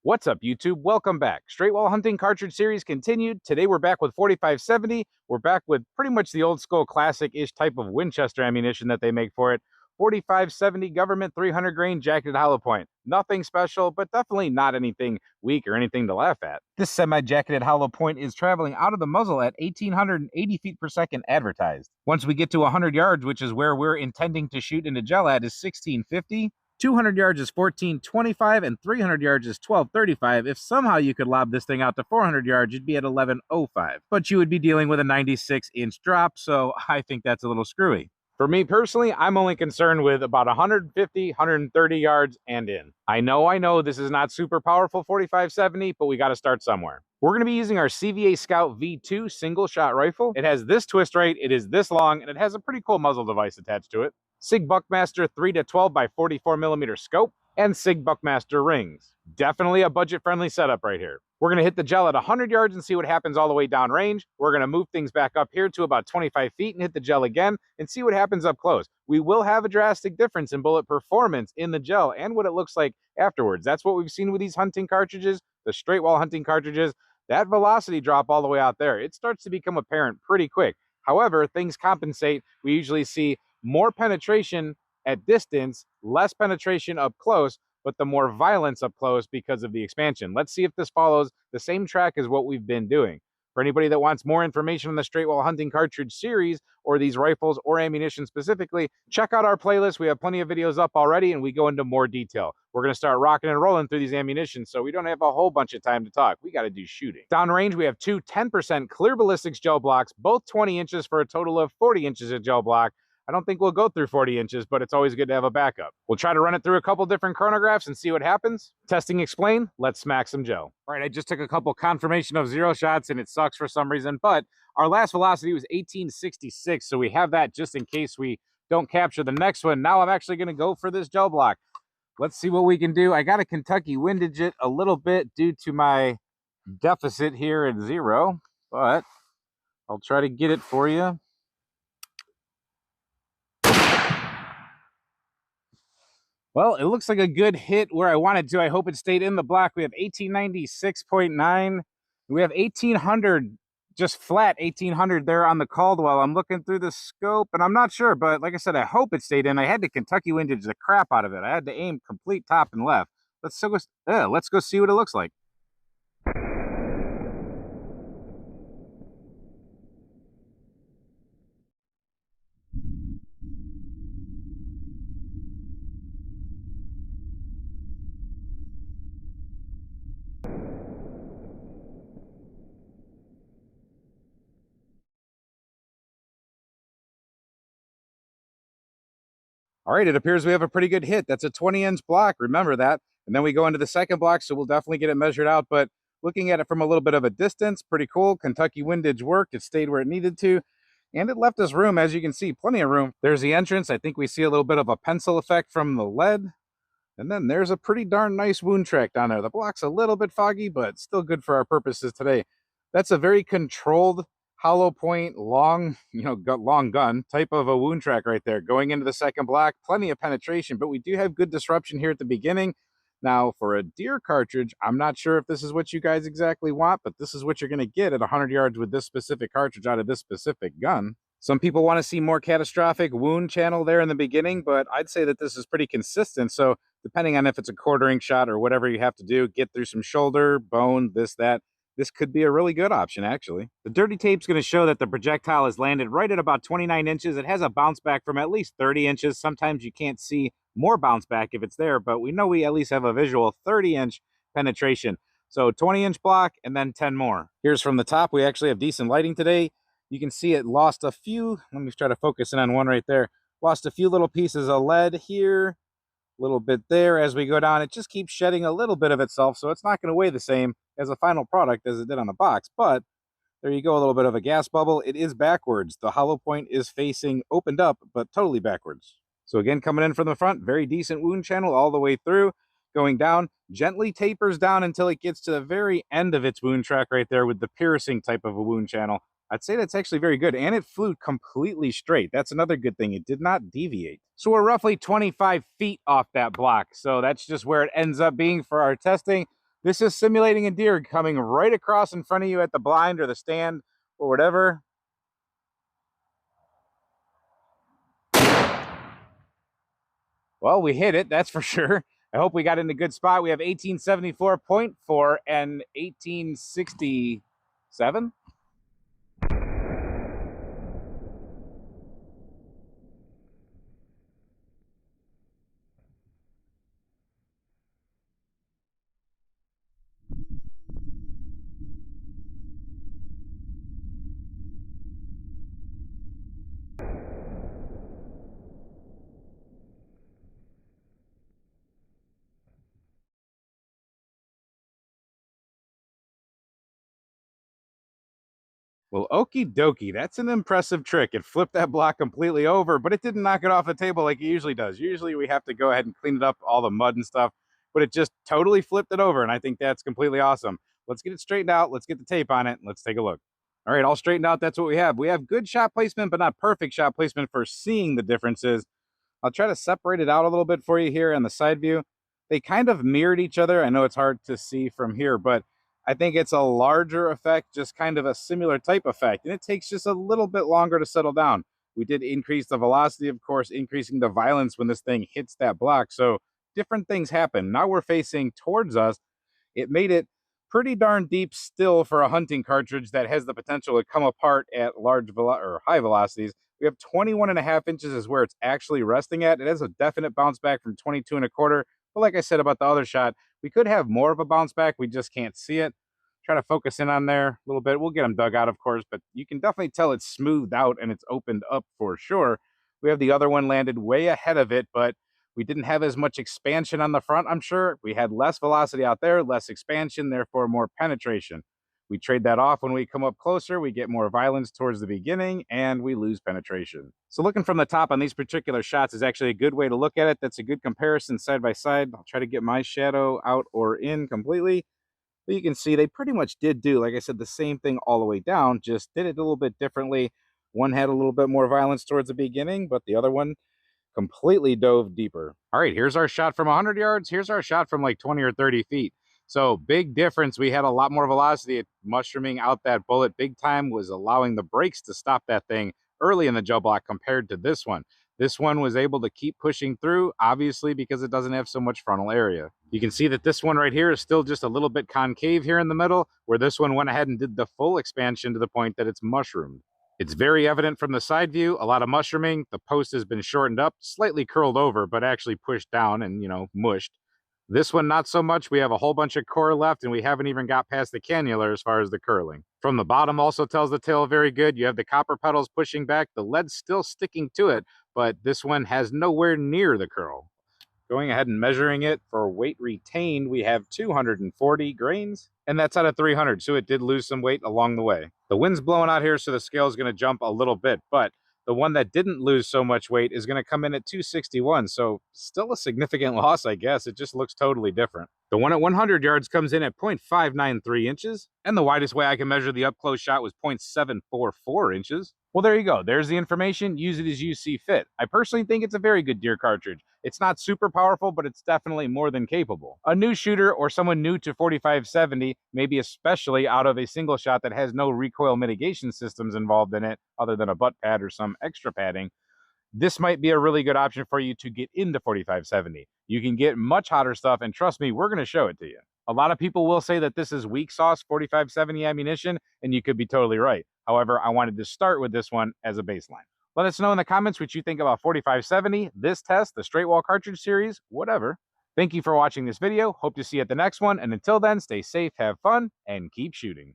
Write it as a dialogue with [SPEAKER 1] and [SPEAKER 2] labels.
[SPEAKER 1] What's up, YouTube? Welcome back. Straight Wall Hunting Cartridge Series continued. Today we're back with 4570. We're back with pretty much the old school classic-ish type of Winchester ammunition that they make for it. 4570 Govt 300 grain jacketed hollow point. Nothing special, but definitely not anything weak or anything to laugh at. This semi-jacketed hollow point is traveling out of the muzzle at 1880 feet per second advertised. Once we get to 100 yards, which is where we're intending to shoot into gel at, is 1650. 200 yards is 1425 and 300 yards is 1235. If somehow you could lob this thing out to 400 yards, you'd be at 1105. But you would be dealing with a 96-inch drop, so I think that's a little screwy. For me personally, I'm only concerned with about 150, 130 yards and in. I know this is not super powerful 4570, but we got to start somewhere. We're going to be using our CVA Scout V2 single shot rifle. It has this twist rate, it is this long, and it has a pretty cool muzzle device attached to it. SIG Buckmaster 3-12 by 44mm scope, and SIG Buckmaster rings. Definitely a budget-friendly setup right here. We're going to hit the gel at 100 yards and see what happens all the way down range. We're going to move things back up here to about 25 feet and hit the gel again and see what happens up close. We will have a drastic difference in bullet performance in the gel and what it looks like afterwards. That's what we've seen with these hunting cartridges, the straight wall hunting cartridges. That velocity drop all the way out there, it starts to become apparent pretty quick. However, things compensate. We usually see more penetration at distance, less penetration up close, but the more violence up close because of the expansion. Let's see if this follows the same track as what we've been doing. For anybody that wants more information on the Straight Wall Hunting Cartridge series, or these rifles or ammunition specifically, check out our playlist. We have plenty of videos up already, and we go into more detail. We're going to start rocking and rolling through these ammunition, so we don't have a whole bunch of time to talk. We got to do shooting. Downrange, we have two 10% Clear Ballistics Gel blocks, both 20 inches for a total of 40 inches of gel block. I don't think we'll go through 40 inches, but it's always good to have a backup. We'll try to run it through a couple different chronographs and see what happens. Testing explain, let's smack some gel. All right, I just took a couple confirmation of 0 shots and it sucks for some reason, but our last velocity was 1866, so we have that just in case we don't capture the next one. Now I'm actually gonna go for this gel block. Let's see what we can do. I got to Kentucky windage it a little bit due to my deficit here at 0, but I'll try to get it for you. Well, it looks like a good hit where I wanted to. I hope it stayed in the block. We have 1896.9. We have 1800, just flat 1800 there on the Caldwell. I'm looking through the scope, and I'm not sure, but like I said, I hope it stayed in. I had to Kentucky windage the crap out of it. I had to aim complete top and left. Let's go see what it looks like. All right, it appears we have a pretty good hit. That's a 20-inch block, remember that. And then we go into the second block, so we'll definitely get it measured out. But looking at it from a little bit of a distance, pretty cool. Kentucky windage worked. It stayed where it needed to. And it left us room, as you can see, plenty of room. There's the entrance. I think we see a little bit of a pencil effect from the lead. And then there's a pretty darn nice wound track down there. The block's a little bit foggy, but still good for our purposes today. That's a very controlled hollow point, long, long gun type of a wound track right there. Going into the second block, plenty of penetration, but we do have good disruption here at the beginning. Now, for a deer cartridge, I'm not sure if this is what you guys exactly want, but this is what you're going to get at 100 yards with this specific cartridge out of this specific gun. Some people want to see more catastrophic wound channel there in the beginning, but I'd say that this is pretty consistent. So depending on if it's a quartering shot or whatever you have to do, get through some shoulder, bone, this, that, this could be a really good option, actually. The dirty tape's going to show that the projectile has landed right at about 29 inches. It has a bounce back from at least 30 inches. Sometimes you can't see more bounce back if it's there, but we know we at least have a visual 30-inch penetration. So 20-inch block and then 10 more. Here's from the top. We actually have decent lighting today. You can see it lost a few. Let me try to focus in on one right there. Lost a few little pieces of lead here. A little bit there. As we go down, it just keeps shedding a little bit of itself, so it's not going to weigh the same as a final product as it did on the box. But there you go, a little bit of a gas bubble. It is backwards. The hollow point is facing opened up, but totally backwards. So again, coming in from the front, very decent wound channel all the way through. Going down, gently tapers down until it gets to the very end of its wound track right there with the piercing type of a wound channel. I'd say that's actually very good, and it flew completely straight. That's another good thing. It did not deviate. So we're roughly 25 feet off that block, so that's just where it ends up being for our testing. This is simulating a deer coming right across in front of you at the blind or the stand or whatever. Well, we hit it, that's for sure. I hope we got in a good spot. We have 1874.4 and 1867. Well, okie dokie, that's an impressive trick. It flipped that block completely over, but it didn't knock it off the table like it usually does. Usually we have to go ahead and clean it up, all the mud and stuff, but it just totally flipped it over, and I think that's completely awesome. Let's get it straightened out. Let's get the tape on it, and let's take a look. All right, all straightened out. That's what we have. We have good shot placement, but not perfect shot placement for seeing the differences. I'll try to separate it out a little bit for you here on the side view. They kind of mirrored each other. I know it's hard to see from here, but I think it's a larger effect, just kind of a similar type effect. And it takes just a little bit longer to settle down. We did increase the velocity, of course, increasing the violence when this thing hits that block. So different things happen. Now we're facing towards us. It made it pretty darn deep still for a hunting cartridge that has the potential to come apart at high velocities. We have 21.5 inches is where it's actually resting at. It has a definite bounce back from 22.25. But like I said about the other shot, we could have more of a bounce back. We just can't see it. Try to focus in on there a little bit. We'll get them dug out, of course, but you can definitely tell it's smoothed out and it's opened up for sure. We have the other one landed way ahead of it, but we didn't have as much expansion on the front, I'm sure. We had less velocity out there, less expansion, therefore more penetration. We trade that off when we come up closer. We get more violence towards the beginning, and we lose penetration. So looking from the top on these particular shots is actually a good way to look at it. That's a good comparison side by side. I'll try to get my shadow out or in completely. But you can see they pretty much did do, like I said, the same thing all the way down, just did it a little bit differently. One had a little bit more violence towards the beginning, but the other one completely dove deeper. All right, here's our shot from 100 yards. Here's our shot from like 20 or 30 feet. So big difference. We had a lot more velocity at mushrooming out that bullet. Big time was allowing the brakes to stop that thing early in the gel block compared to this one. This one was able to keep pushing through, obviously, because it doesn't have so much frontal area. You can see that this one right here is still just a little bit concave here in the middle, where this one went ahead and did the full expansion to the point that it's mushroomed. It's very evident from the side view, a lot of mushrooming. The post has been shortened up, slightly curled over, but actually pushed down and, mushed. This one, not so much. We have a whole bunch of core left, and we haven't even got past the cannular as far as the curling. From the bottom also tells the tale very good. You have the copper petals pushing back. The lead's still sticking to it, but this one has nowhere near the curl. Going ahead and measuring it for weight retained, we have 240 grains, and that's out of 300, so it did lose some weight along the way. The wind's blowing out here, so the scale is going to jump a little bit, but the one that didn't lose so much weight is going to come in at 261, so still a significant loss, I guess. It just looks totally different. The one at 100 yards comes in at 0.593 inches, and the widest way I can measure the up-close shot was 0.744 inches. Well, there you go. There's the information. Use it as you see fit. I personally think it's a very good deer cartridge. It's not super powerful, but it's definitely more than capable. A new shooter or someone new to 4570, maybe especially out of a single shot that has no recoil mitigation systems involved in it, other than a butt pad or some extra padding, this might be a really good option for you to get into 4570. You can get much hotter stuff, and trust me, we're going to show it to you. A lot of people will say that this is weak sauce 4570 ammunition, and you could be totally right. However, I wanted to start with this one as a baseline. Let us know in the comments what you think about 4570, this test, the straight wall cartridge series, whatever. Thank you for watching this video. Hope to see you at the next one, and until then, stay safe, have fun, and keep shooting.